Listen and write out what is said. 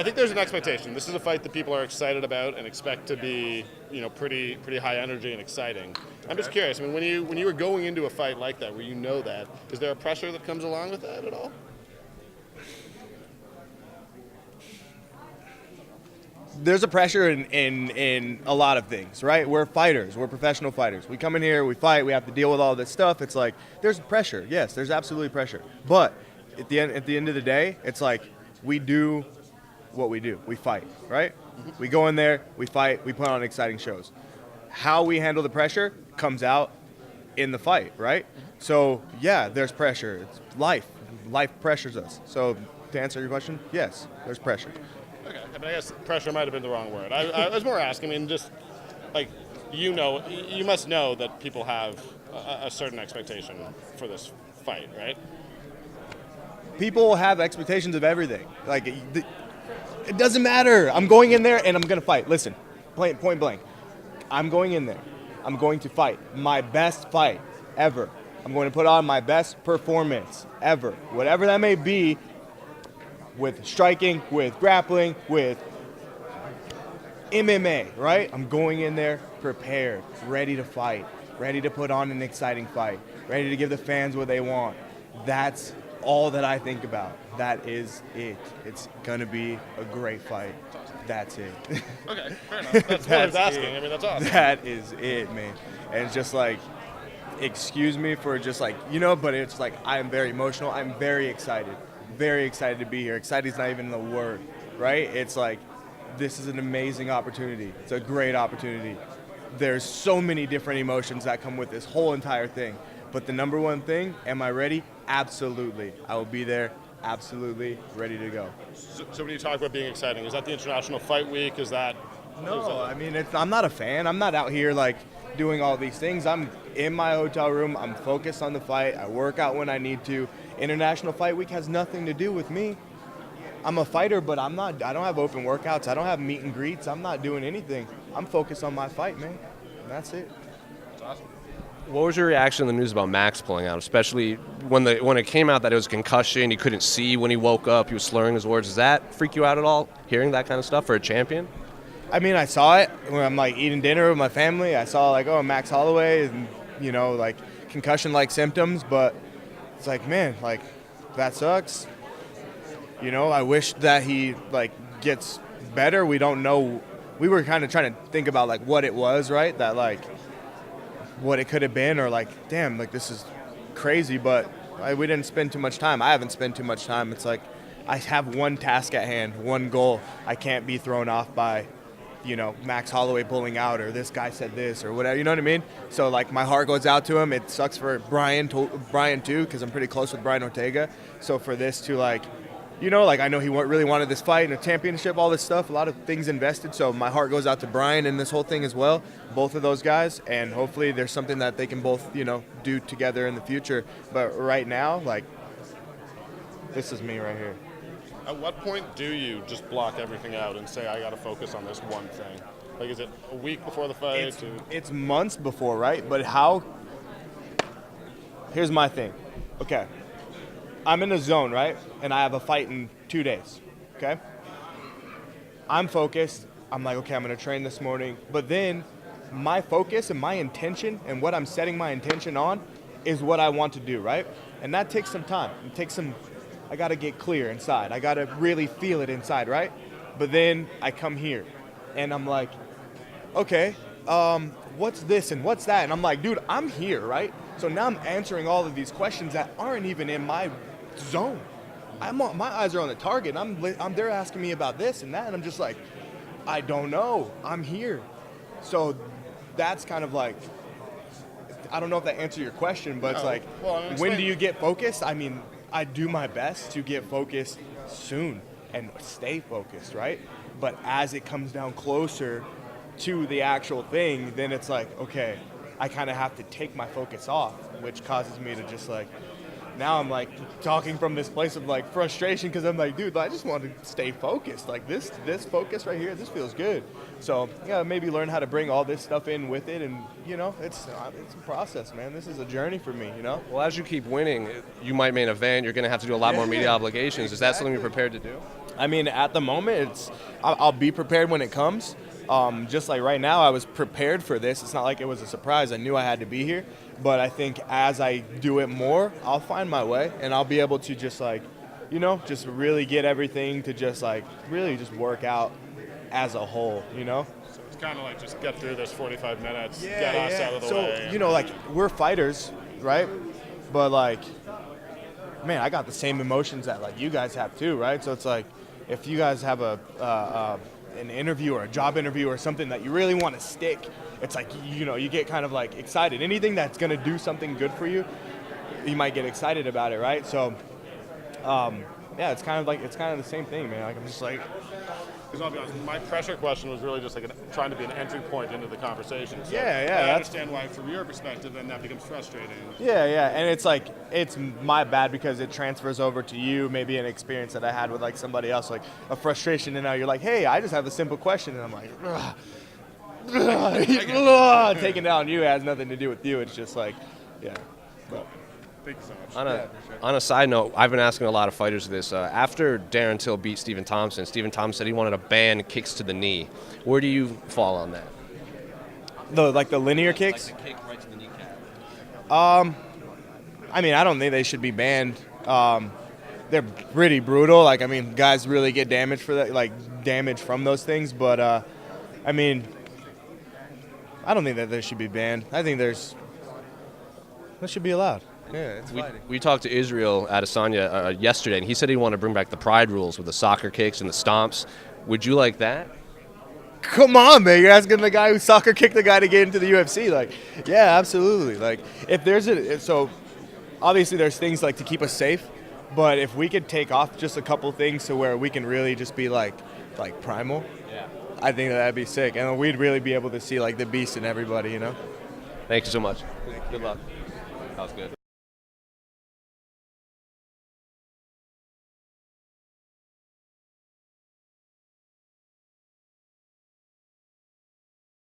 I think there's an expectation. This is a fight that people are excited about and expect to be, pretty high energy and exciting. I'm just curious. I mean, when you were going into a fight like that, where you know that, is there a pressure that comes along with that at all? There's a pressure in a lot of things, right? We're fighters. We're professional fighters. We come in here, we fight, we have to deal with all this stuff. It's like, there's pressure. Yes, there's absolutely pressure. But at the end of the day, it's like we do what we do. We fight, right? We go in there, we fight, we put on exciting shows. How we handle the pressure comes out in the fight, right? So, yeah, there's pressure. It's life. Life pressures us. So, to answer your question, yes, there's pressure. Okay, I mean, I guess pressure might have been the wrong word. I was more asking, just like, you must know that people have a certain expectation for this fight, right? People have expectations of everything. Like, it doesn't matter. I'm going in there and I'm going to fight. Listen, point blank. I'm going in there. I'm going to fight. My best fight ever. I'm going to put on my best performance ever. Whatever that may be, with striking, with grappling, with MMA, right? I'm going in there prepared, ready to fight, ready to put on an exciting fight, ready to give the fans what they want. That's all that I think about. That is it. It's going to be a great fight. That's it. Okay, fair enough. That's what I was asking. It. I mean, that's awesome. That is it, man. And it's just like, excuse me for just like, but it's like I am very emotional. I'm very excited. Very excited to be here. Excited is not even the word, right? It's like, this is an amazing opportunity. It's a great opportunity. There's so many different emotions that come with this whole entire thing. But the number one thing, am I ready? Absolutely. I will be there, absolutely ready to go. So when you talk about being exciting, is that the International Fight Week? Is that... No, I mean, I'm not a fan. I'm not out here, like, doing all these things. I'm in my hotel room. I'm focused on the fight. I work out when I need to. International Fight Week has nothing to do with me. I'm a fighter, but I don't have open workouts. I don't have meet and greets. I'm not doing anything. I'm focused on my fight, man. And that's it. That's awesome. What was your reaction to the news about Max pulling out, especially when it came out that it was a concussion, he couldn't see when he woke up, he was slurring his words? Does that freak you out at all, hearing that kind of stuff for a champion? I mean, I saw it when I'm, like, eating dinner with my family. I saw, like, Max Holloway, and, like, concussion-like symptoms. But it's like, man, like, that sucks. I wish that he, like, gets better. We don't know. We were kind of trying to think about, like, what it was, right? That, like, what it could have been, or, like, damn, like, this is crazy. But we didn't spend too much time. I haven't spent too much time. It's like I have one task at hand, one goal. I can't be thrown off by Max Holloway pulling out, or this guy said this, or whatever, you know what I mean? So, like, my heart goes out to him. It sucks for Brian too, because I'm pretty close with Brian Ortega. So for this to, like, I know he really wanted this fight and a championship, all this stuff, a lot of things invested. So my heart goes out to Brian and this whole thing as well, both of those guys. And hopefully there's something that they can both, do together in the future. But right now, like, this is me right here. At what point do you just block everything out and say, I got to focus on this one thing? Like, is it a week before the fight? It's months before, right? But here's my thing. Okay. I'm in a zone, right? And I have a fight in 2 days, okay? I'm focused. I'm like, okay, I'm going to train this morning. But then my focus and my intention and what I'm setting my intention on is what I want to do, right? And that takes some time. I got to get clear inside. I got to really feel it inside, right? But then I come here and I'm like, okay, what's this and what's that? And I'm like, dude, I'm here, right? So now I'm answering all of these questions that aren't even in my zone. My eyes are on the target. And they're asking me about this and that. And I'm just like, I don't know. I'm here. So that's kind of like, I don't know if that answers your question, but it's like, when do you get focused? I mean, I do my best to get focused soon and stay focused, right? But as it comes down closer to the actual thing, then it's like, okay, I kind of have to take my focus off, which causes me to just, like, now I'm like talking from this place of like frustration because I'm like, dude, I just want to stay focused. Like this focus right here, this feels good. So yeah, maybe learn how to bring all this stuff in with it, and it's a process, man. This is a journey for me, Well, as you keep winning, you might main event. You're going to have to do a lot more media obligations. Is that something you're prepared to do? I mean, at the moment, I'll be prepared when it comes. Just like right now, I was prepared for this. It's not like it was a surprise. I knew I had to be here. But I think as I do it more, I'll find my way, and I'll be able to just just really get everything to just like really just work out as a whole, So it's kind of like just get through this 45 minutes, get us out of the way. So, like we're fighters, right? But like, man, I got the same emotions that like you guys have too, right? So it's like, if you guys have an interview or a job interview or something that you really want to stick, it's like, you get kind of like excited. Anything that's going to do something good for you, you might get excited about it, right? So, yeah, it's kind of the same thing, man. Like, I'm just like, because I'll be honest, my pressure question was really just like trying to be an entry point into the conversation. So yeah. I understand why, from your perspective, then that becomes frustrating. Yeah, and it's like, it's my bad because it transfers over to you, maybe an experience that I had with like somebody else, like a frustration, and now you're like, hey, I just have a simple question, and I'm like, taking down you has nothing to do with you. It's just like, yeah. But. Thank you so much. On a side note, I've been asking a lot of fighters this. After Darren Till beat Stephen Thompson said he wanted to ban kicks to the knee. Where do you fall on that? The linear kicks? Like the kick right to the kneecap. I mean, I don't think they should be banned. They're pretty brutal. Like, I mean, guys really get damage for that, like damage from those things. But I mean, I don't think that they should be banned. I think that should be allowed. Yeah, it's fighting. We talked to Israel Adesanya yesterday, and he said he wanted to bring back the pride rules with the soccer kicks and the stomps. Would you like that? Come on, man. You're asking the guy who soccer kicked the guy to get into the UFC. Like, yeah, absolutely. Like, so obviously there's things like to keep us safe, but if we could take off just a couple things to where we can really just be like primal, I think that'd be sick. And we'd really be able to see like the beast in everybody, Thank you so much. Good luck. That was good.